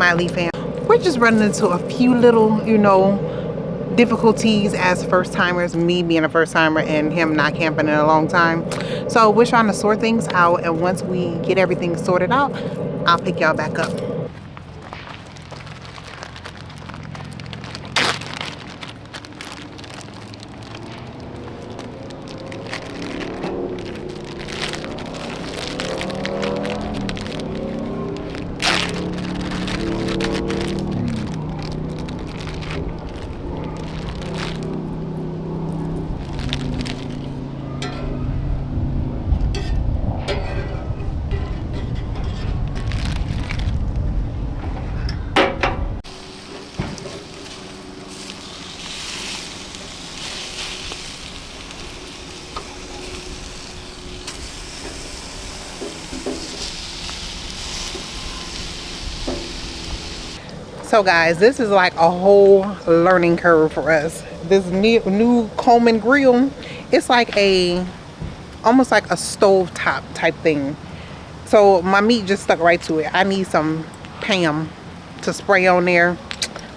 Smiley fam. We're just running into a few little, you know, difficulties as first timers, me being a first timer and him not camping in a long time. So we're trying to sort things out, and once we get everything sorted out, I'll pick y'all back up. So guys, this is like a whole learning curve for us. This new Coleman grill, it's like almost like a stove top type thing. So my meat just stuck right to it. I need some Pam to spray on there.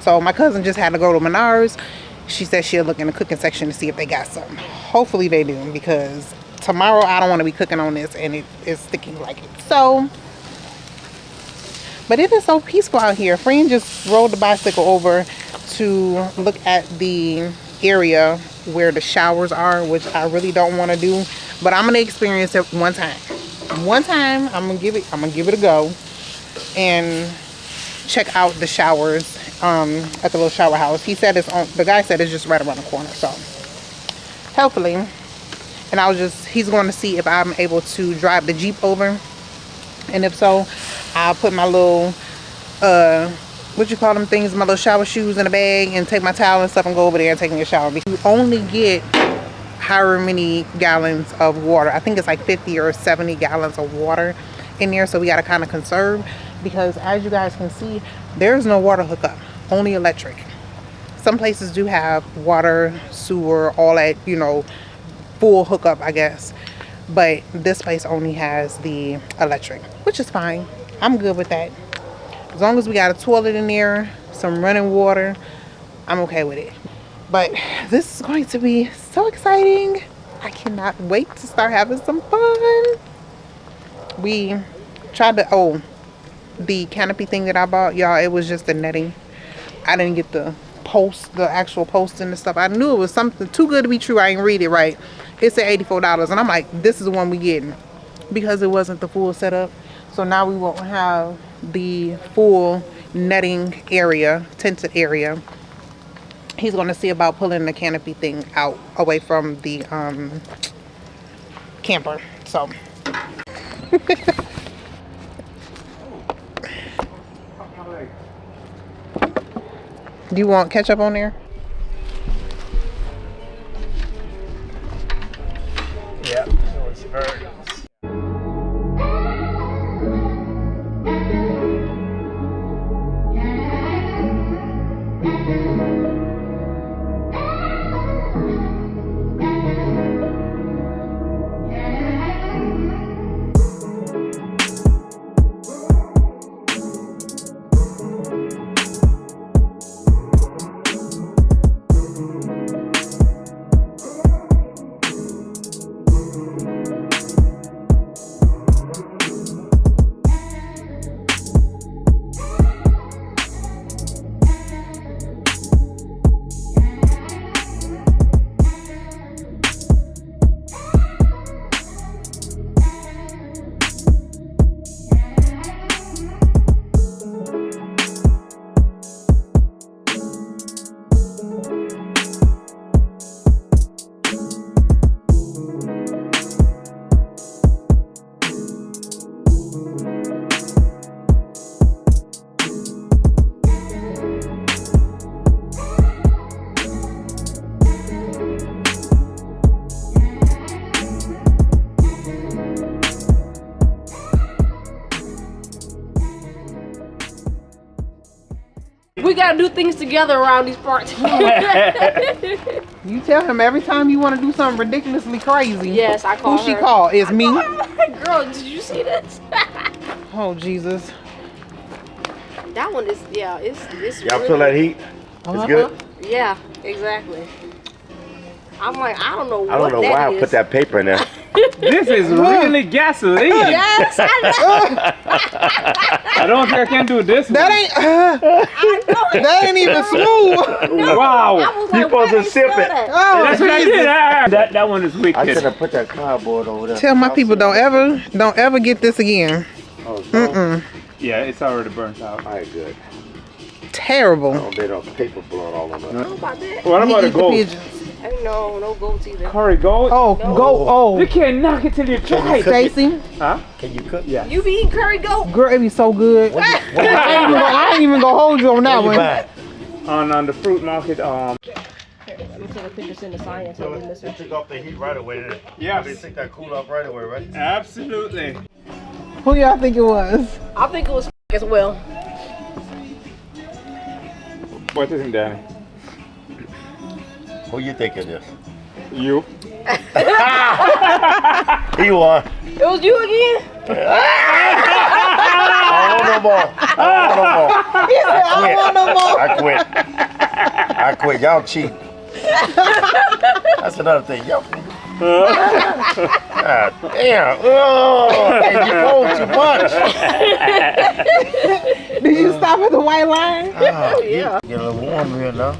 So my cousin just had to go to Menards. She said she'll look in the cooking section to see if they got some. Hopefully they do, because tomorrow I don't want to be cooking on this and it is sticking like it. So, but it is so peaceful out here. Friend just rode the bicycle over to look at the area where the showers are, which I really don't want to do, but I'm gonna experience it one time. I'm gonna give it a go and check out the showers at the little shower house. He said the guy said it's just right around the corner, so hopefully. And he's going to see if I'm able to drive the Jeep over, and if so, I'll put my little what you call them things, my little shower shoes in a bag, and take my towel and stuff and go over there and take me a shower, because you only get however many gallons of water. I think it's like 50 or 70 gallons of water in there, so we got to kind of conserve, because as you guys can see, there's no water hookup, only electric. Some places do have water, sewer, all that, you know, full hookup, I guess, but this place only has the electric, which is fine. I'm good with that. As long as we got a toilet in there, some running water, I'm okay with it. But this is going to be so exciting. I cannot wait to start having some fun. We tried to, the canopy thing that I bought, y'all, it was just the netting. I didn't get the actual post and the stuff. I knew it was something too good to be true. I didn't read it right. It said $84, and I'm like, this is the one we getting, because it wasn't the full setup. So now we won't have the full netting area, tented area. He's going to see about pulling the canopy thing out away from the camper. So do you want ketchup on there? Yeah, it was very good. We gotta do things together around these parts. You tell him every time you want to do something ridiculously crazy. Yes, I call her. Who she call? It's me. Girl, did you see this? Oh, Jesus. That one is, yeah, it's Y'all really, feel that heat? It's good? Yeah, exactly. I'm like, I don't know I don't know why I put that paper in there. This is really gasoline. Yes, I I don't think I can do this That one. ain't. That ain't even smooth. Wow. was You like, supposed to sip it. Oh, That's what I Jesus. did. That one is I wicked. should have put that cardboard over there. Tell my people don't ever get this again. Oh, no. Yeah, it's already burnt out. All right, good. Terrible. Oh, they don't paper blood all on I us. don't know about that. What He about a eat the goat? pigeons. I don't know, no goats either. Curry goat? Oh, No. go. You Oh, can't knock it till you try it. Stacy, Huh? Can you cook? Yeah. You be eating curry goat? girl, it be so good. I ain't even gonna hold you on that What you one. buy? On the fruit market, Let me take a picture, send the science So over it Mr. took off the heat right away. Didn't it? Yes. They think that cooled off right away, right? Absolutely. Who y'all think it was? I think it was as well. What do you think, Danny? Who you think it is? You? He won. It was you again? I don't want no more. I don't want no more. I quit. Y'all cheat. That's another thing. Y'all. God damn. Oh, and you hold too much. Did you stop at the white line? Oh, Yeah. Get a little warm here now.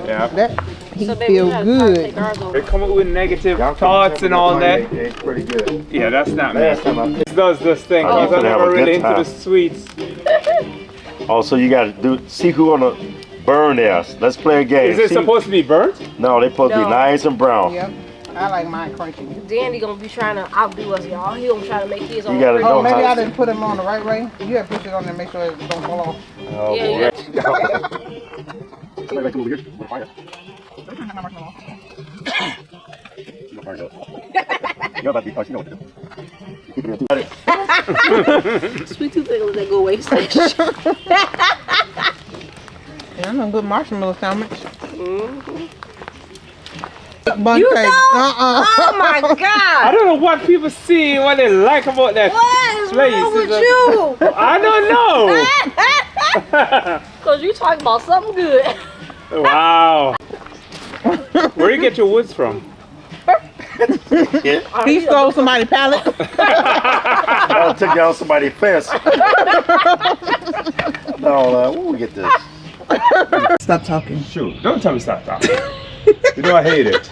Yeah. That he So, baby, feel we gotta try to good. take ours over. They come up with negative Y'all thoughts and all that. It's pretty good. Yeah, that's not me. Last time I It does this thing. Oh, You're gonna have never a good really into time. the sweets. Also, you got to see who gonna burn theirs. Let's play a game. Is it See- supposed to be burnt? No, they supposed to No. be nice and brown. Yep. I like mine crunchy. Danny gonna be trying to outdo us, y'all. He gonna try to make his own. gotta curry know Oh, goat. maybe how- I didn't put them on the right way. You have to put it on there, make sure it don't fall off. Oh, Yeah, boy. You're about to be touching over. Sweet tooth ain't gonna let that go waste. Yeah, I'm a good marshmallow sandwich. Mm-hmm. Bun You cake. don't? Uh-uh. Oh my I God! don't know what people see, what they like about that What is place. wrong with It's a- you? I don't know. Cause you talking about something good. Wow. Where do you get your woods from? He stole somebody's pallet. I took down somebody's fence. No, where we get this? Stop talking. Shoot, don't tell me stop talking. You know I hate it.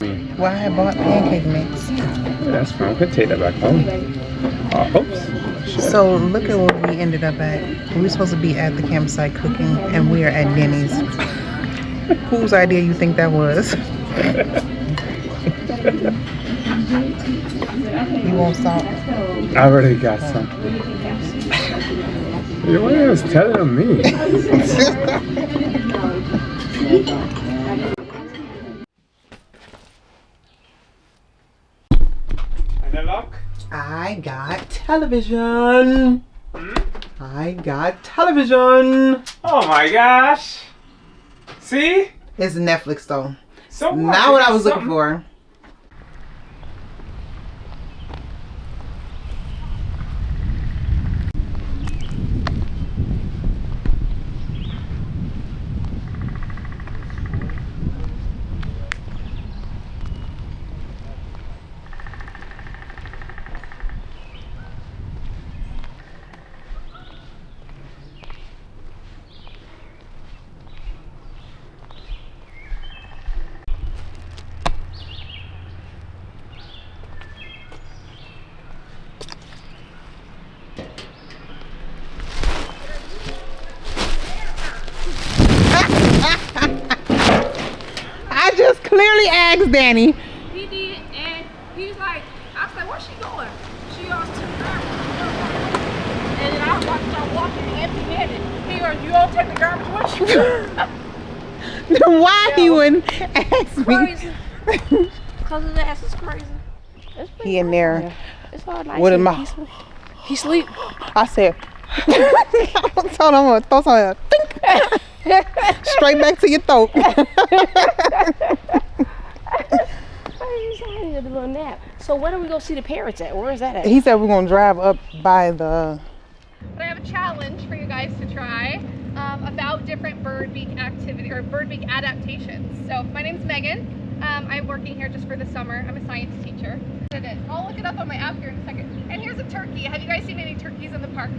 Well, I had bought pancake mix. That's fine. We can take that back home. Oops. So look at where we ended up at. We were supposed to be at the campsite cooking, and we are at Denny's. Whose idea you think that was? You want salt? I already got some. You was telling me. And the lock? I got television. I got television. Oh my gosh. See? It's Netflix though. So Not what I was looking for. I just clearly asked Danny. He did, and he's like, I was like, where's she going? She goes to the garbage. And then I was about to start walking empty-handed. He goes, you don't take the garbage with you? Why he wouldn't ask me? Crazy. Cause his ass is crazy. He in there. It's all nice. What am I? He sleep. I said, I told him I'm gonna throw something. Straight back to your throat. I need a little nap. So where do we go see the parrots at? Where is that at? He said we're gonna drive up by the. But I have a challenge for you guys to try about different bird beak activity or bird beak adaptations. So my name's Megan. I'm working here just for the summer. I'm a science teacher. I'll look it up on my app here in a second. And here's a turkey. Have you guys seen any turkeys in the park?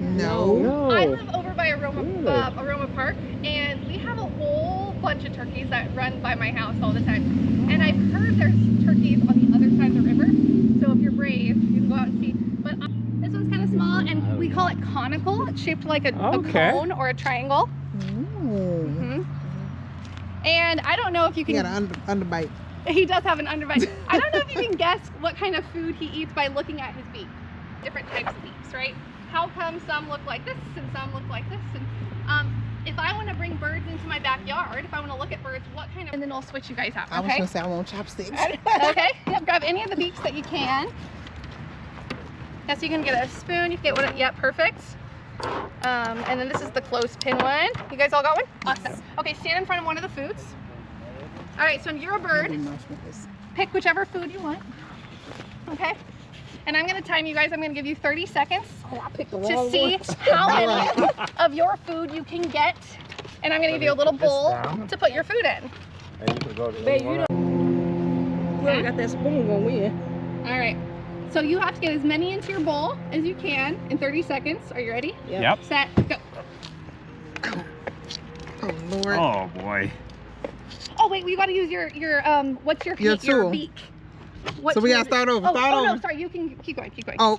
No. I live over by Aroma Park, and we have a whole bunch of turkeys that run by my house all the time. And I've heard there's turkeys on the other side of the river. So if you're brave, you can go out and see. But this one's kind of small, and we call it conical. It's shaped like a cone or a triangle. And I don't know if you can. He got an underbite. He does have an underbite. I don't know if you can guess what kind of food he eats by looking at his beak. Different types of beaks, right? How come some look like this and some look like this? And if I want to bring birds into my backyard, if I want to look at birds, what kind of? And then I'll switch you guys out. Okay? I was gonna say I want chopsticks. Okay. Yep. Grab any of the beaks that you can. Yes, you can get a spoon. You can get one. Yep. Perfect. And then this is the clothespin one. You guys all got one? Awesome. Okay, stand in front of one of the foods. All right, so you're a bird. Pick whichever food you want. Okay? And I'm gonna time you guys. I'm gonna give you 30 seconds to see how many of your food you can get. And I'm gonna give you a little bowl to put your food in. And you can go to Whoever got that spoon gonna win. All right. So you have to get as many into your bowl as you can in 30 seconds. Are you ready? Yep. Set, go. Oh Lord. Oh boy. Oh wait, we gotta use your what's your tool. beak? What So we tool gotta is it? start over. Oh, Start over. No, sorry. You can keep going. Keep going. Oh.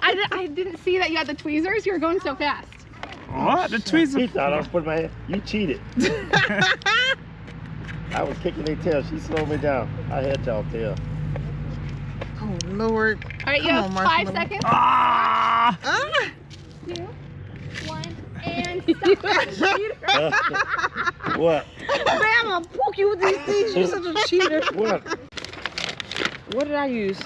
I didn't see that you had the tweezers. You were going so fast. What? The tweezers. He thought I was putting my hand. You cheated. I was kicking their tail. She slowed me down. I had y'all tail. Oh Lord. All right, you have 5 seconds. Ah! 2, 1, and stop. What? Man, I'm gonna poke you with these things. You're such a cheater. What? What did I use?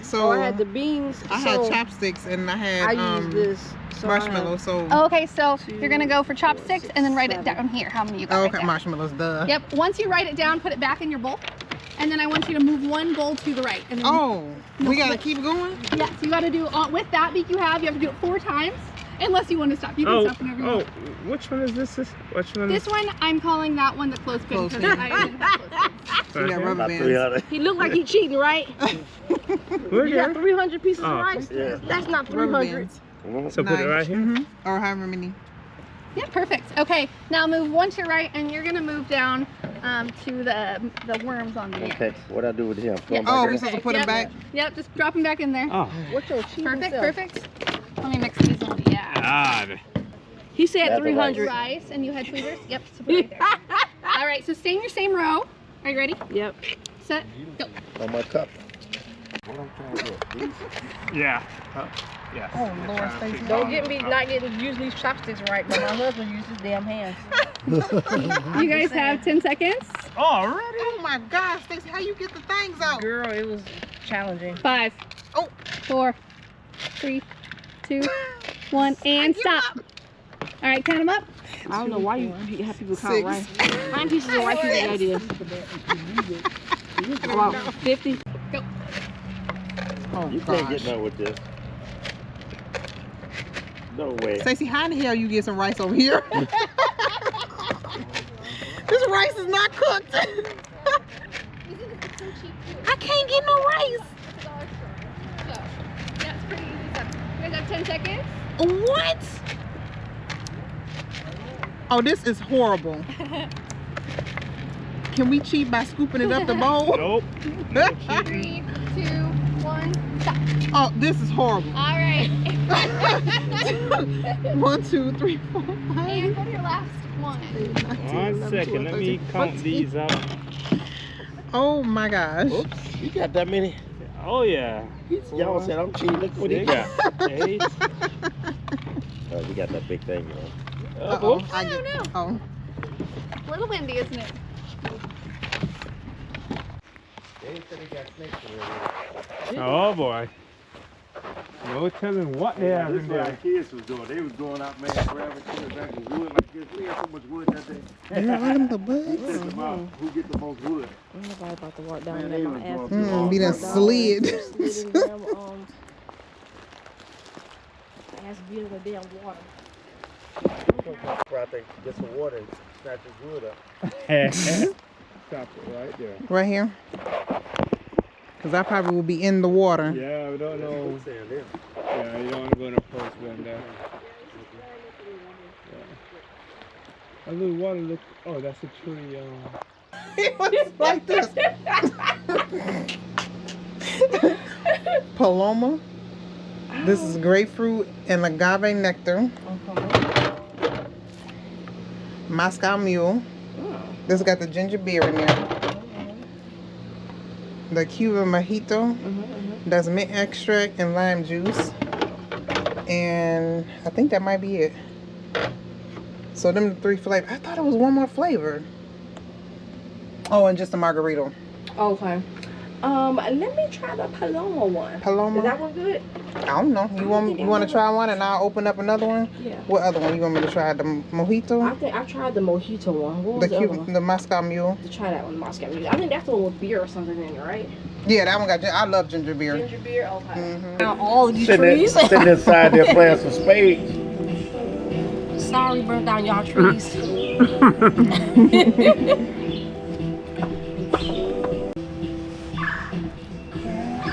So I had the beans. I had chopsticks and I had I used this. So marshmallows. So Oh, okay, so you're gonna go for chopsticks and then write it down here. How many you got? oh, right okay, there. marshmallows. Duh. Yep. Once you write it down, put it back in your bowl, and then I want you to move one bowl to the right. And then Oh, we gotta keep going. yes, you got to do with that beak you have to do it 4 times, unless you want to stop. You can stop whenever you want. Which one is this? Which one? This one, I'm calling that one the clothespin. Clothespin. I didn't have clothespins. We got rubber About bands. 300. He looked like he cheating, right? Where You got 300 pieces Oh. of rice. Yeah. That's not Rubber 300. bands. So put it right here. Mhm. Or however many. Yeah, perfect. Okay, now move one to your right, and you're gonna move down to the worms on the end. Okay, what I do with him? Throw him Oh, back we in? supposed to put them back. Yep, just drop them back in there. Oh. What's your cheating Perfect, self? perfect. Let me mix these in. Yeah. God. He said That's the 300. Rice, and you had tweezers? Yep, so put it right there. All right, so stay in your same row. Are you ready? Yep. Set, go. On my cup. What I'm trying to do? Yeah. Yeah. Oh Lord, Stacey. Don't get me not getting use these chopsticks right, but my husband uses his damn hands. You guys have 10 seconds. Already? Oh my gosh, Stacey, how you get the things out? Girl, it was challenging. 5, Oh. 4, 3, 2, 1, and stop. All right, count them up. I don't know why you have people count 6. rice. How many pieces of rice you think I did? About 50. Go. Oh You can't gosh. get none with this. No way. Stacey, how in the hell you get some rice over here? This rice is not cooked. I can't get no rice. So, yeah, it's pretty easy stuff. You guys have 10 seconds. What? Oh, this is horrible. Can we cheat by scooping it up the bowl? Nope. 3, 2, 1, stop. Oh, this is horrible. All right. 1, 2, 3, 4, 5. And go to your last one. 1 second. Let me count these out. Oh my gosh. Oops, you got that many? Oh yeah. Y'all said I'm cheating. Look what he They got. got 8. Oh, you got that big thing, you know. Uh-oh. Oops. I get, oh. A little windy, isn't it? Oh boy. No telling what they have in This is what the there. kids was doing. They was going out, man, grabbing shit back in wood like this. We had so much wood that day. The bugs. Set them out. Who get the most wood? Ain't nobody about to walk down Man, there. they My was ass going through all Be done kinds of- slid. slid in damn, ass beat in the damn water. I think get some water and snatch his wood up. Stop it right there. Right here. Because I probably will be in the water. Yeah, we don't know. Quicksand there. Yeah, you don't want to go in a close one there. Yeah. A little water look. Oh, that's a tree. It was like this. Paloma. This is grapefruit and agave nectar. Moscow Mule. This got the ginger beer in there. The Cuban mojito. That's mint extract and lime juice. And I think that might be it. So them the 3 flavors. I thought it was one more flavor. Oh, and just a margarita. Okay. Let me try the Paloma one. Paloma. Is that one good? I don't know. You want to try one and I'll open up another one? Yeah. What other one you want me to try? The mojito? I think I tried the mojito one. What was The the other Cuban, one? the Moscow Mule. To try that one, Moscow Mule. I think that's the one with beer or something in it, right? Yeah, that one got. I love ginger beer. Ginger beer. Okay. Mhm. Now all of these Sitting, trees. sitting inside there playing some spades. Sorry, burnt down y'all trees.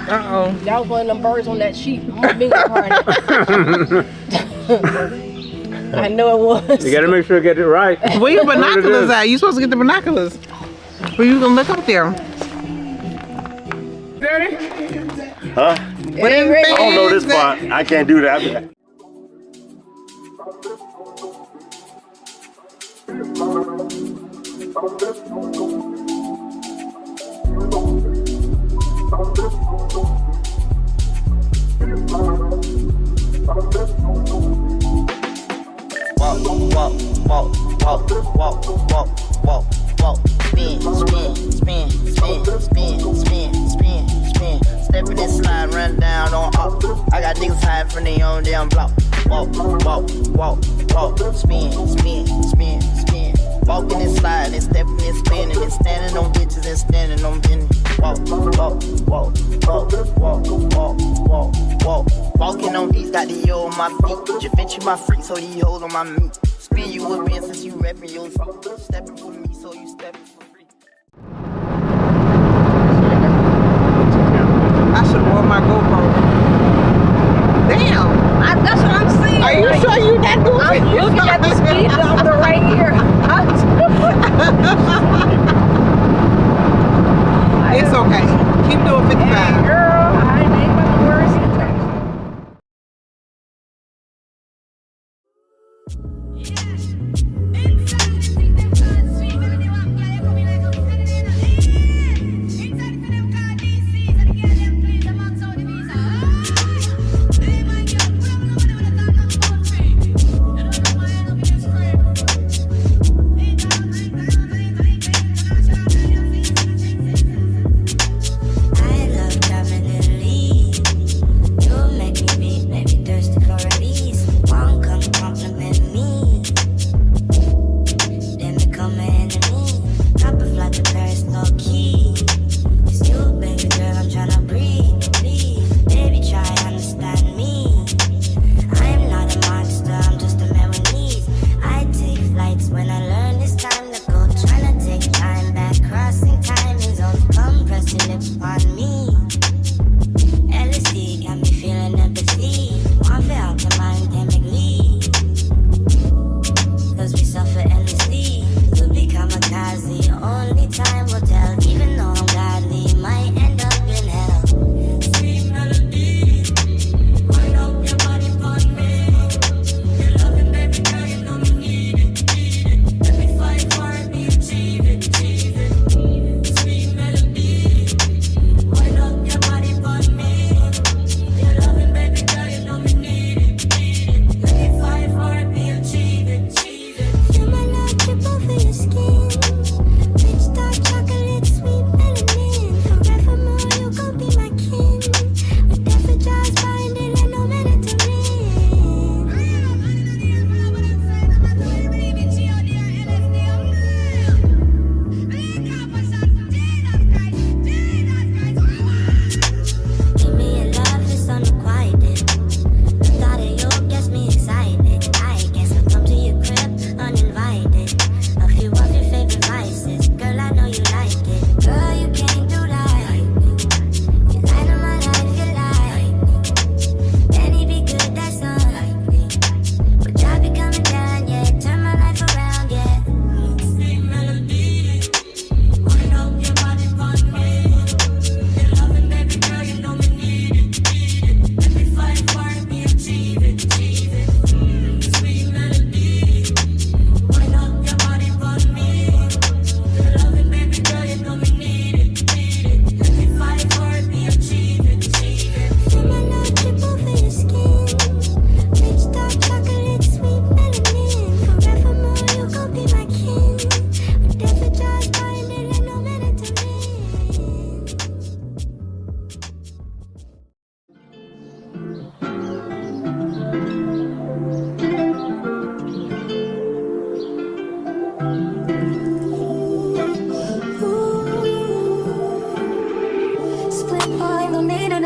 Uh-oh. That was one of them birds on that sheet. Bingo party. I know it was. You gotta make sure you get it right. Where your binoculars at? You supposed to get the binoculars. Where you gonna look up there? Huh? What them I don't know this things that- part. I can't do that. Stepping and slide, run down on up. I got niggas hiding from their own damn block. Walk, spin. Walking and sliding and stepping and spinning and standing on bitches and standing on business. Walking on these, got the yo on my feet. Javinci my freak, so these hoes on my meat. Spin you a bin since you reppin' your stepping for me, so you stepping for free. I should have worn my GoPro. Damn. That's what I'm saying. Are you sure you not doing I'm it? looking at the speedometer right here. It's okay. Keep doing 55. Girl, I ain't about the words.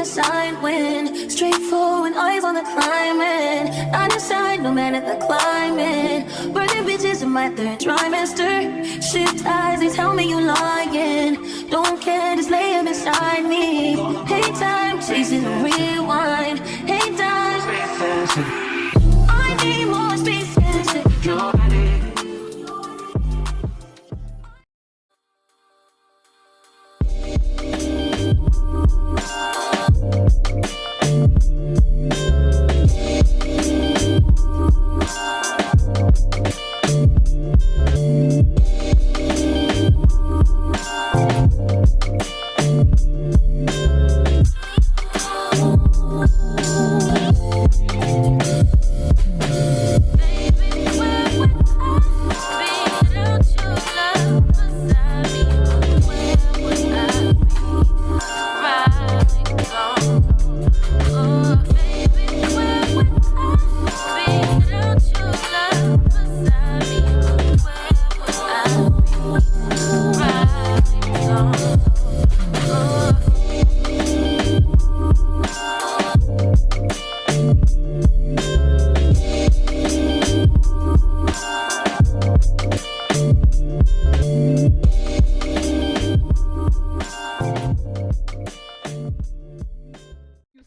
inside when straightforward, eyes on the climbing. I decide no matter the climate. Birthday bitches in my third trimester. Shift eyes, they tell me you lying. Don't care, just lay it beside me. Hey time, chasing the rewind. Hey time, I need more space and security.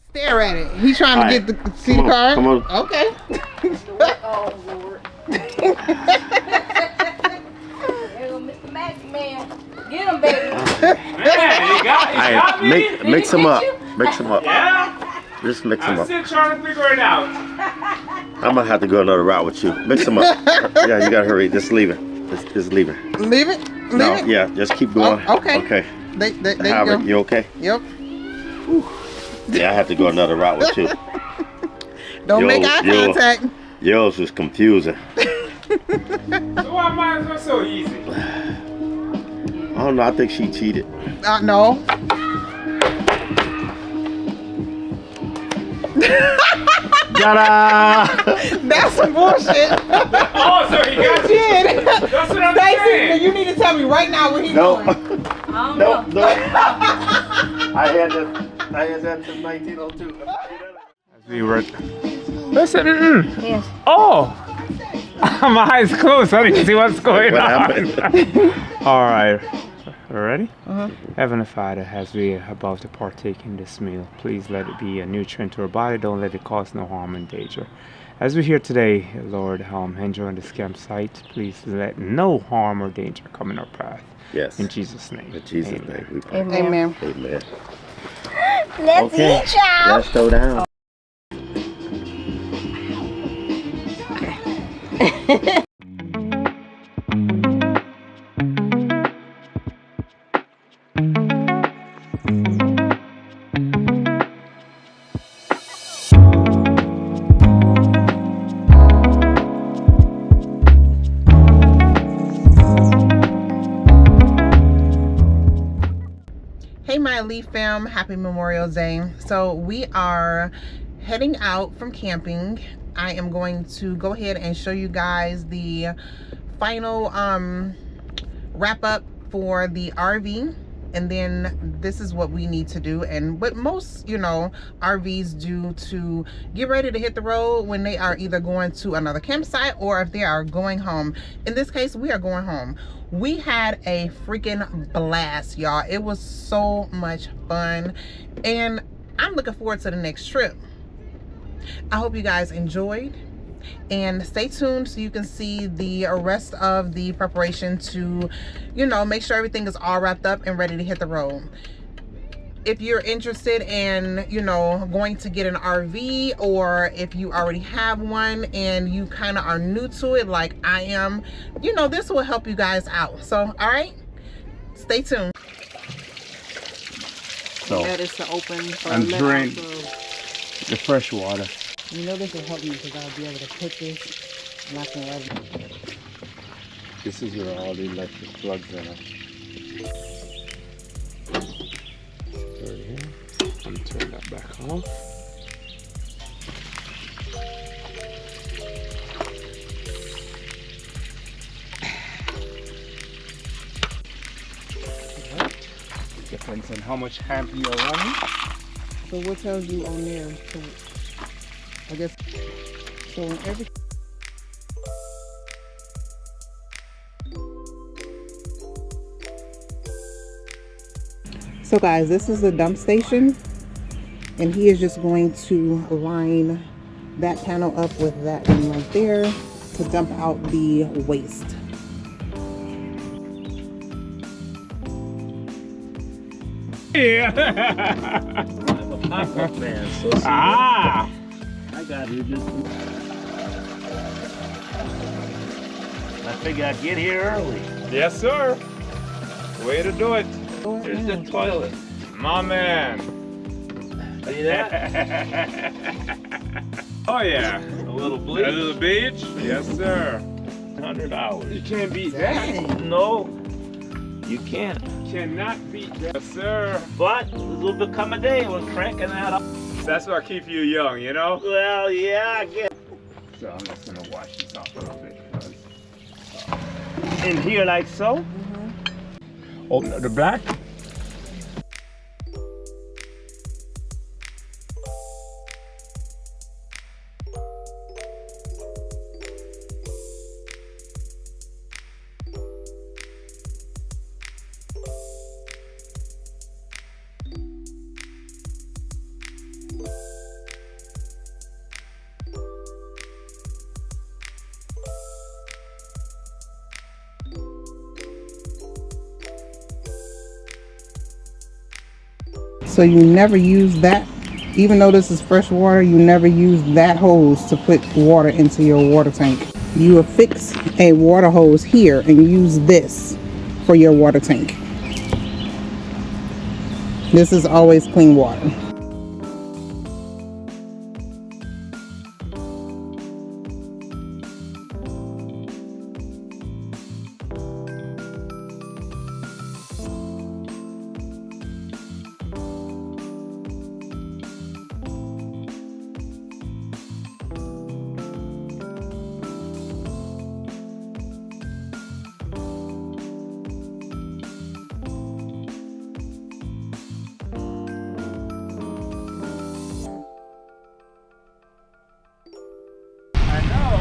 Stare at it. He's trying to get the see the card. Come on. Okay. Oh, Lord. There go Mr. Magic Man. Get him, baby. Man, you got me. Mix them up. Mix them up. Yeah? Just mix them I'm up. still trying to figure it out. I'm gonna have to go another route with you. Mix them up. Yeah, you gotta hurry. Just leave it. Just leave it. Leave it. No, Leave it. yeah, just keep going. Oh, okay. Okay. There you go. Howard, you okay? Yep. Yeah, I have to go another route with you. Don't make eye contact. Yours was confusing. So why mine was so easy? I don't know. I think she cheated. No. Ta-da! That's some bullshit. Oh, so he got you. Shit. That's what I'm Stacey, saying. you need to tell me right now what he's No. doing. No. I had that since 1902. As we were. Listen. Yes. Oh. My eyes closed. I didn't see what's going What on. happened? All right. Ready? Heavenly Father, as we are about to partake in this meal, please let it be a nutrient to our body. Don't let it cause no harm and danger. As we're here today, Lord, enjoying this campsite, please let no harm or danger come in our path. Yes. In Jesus' name. In Jesus' Amen. name we pray. Amen. Amen. Let's eat, y'all. Let's go down. Hey my Leaf fam, happy Memorial Day. So we are heading out from camping. I am going to go ahead and show you guys the final wrap up for the RV, and then this is what we need to do and what most RVs do to get ready to hit the road when they are either going to another campsite or if they are going home. In this case, we are going home. We had a freaking blast, y'all. It was so much fun and I'm looking forward to the next trip. I hope you guys enjoyed, and stay tuned so you can see the rest of the preparation to make sure everything is all wrapped up and ready to hit the road. If you're interested in going to get an RV, or if you already have one and you kind of are new to it like I am, this will help you guys out. So all right, stay tuned. So That is to open And drain the fresh water. this will help me because I'll be able to put this and I can rub it. This is where all the electric plugs in. Right here. I'm gonna turn that back on. Depends on how much amp you're running. So what tells you on there? So, I guess so. In every So guys, this is the dump station, and he is just going to line that panel up with that one right there to dump out the waste. Yeah. I'm a pop-up man, so see, Ah. I got here just. I figured I'd get here early. Yes, sir. Way to do it. Here's the toilet. My man. See that? Oh yeah. A little A bleach. little beach. Yes, sir. $100. You can't beat that. No, you can't. Cannot beat that, yes, sir. But there'll become a day when cranking that up. That's what keeps you young, you know. Well, yeah, I guess. So I'm just gonna wash this off a little bit. In here like so. Open up the black. So you never use that, even though this is fresh water, you never use that hose to put water into your water tank. You affix a water hose here and use this for your water tank. This is always clean water.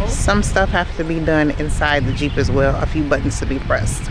Some stuff have to be done inside the Jeep as well, a few buttons to be pressed.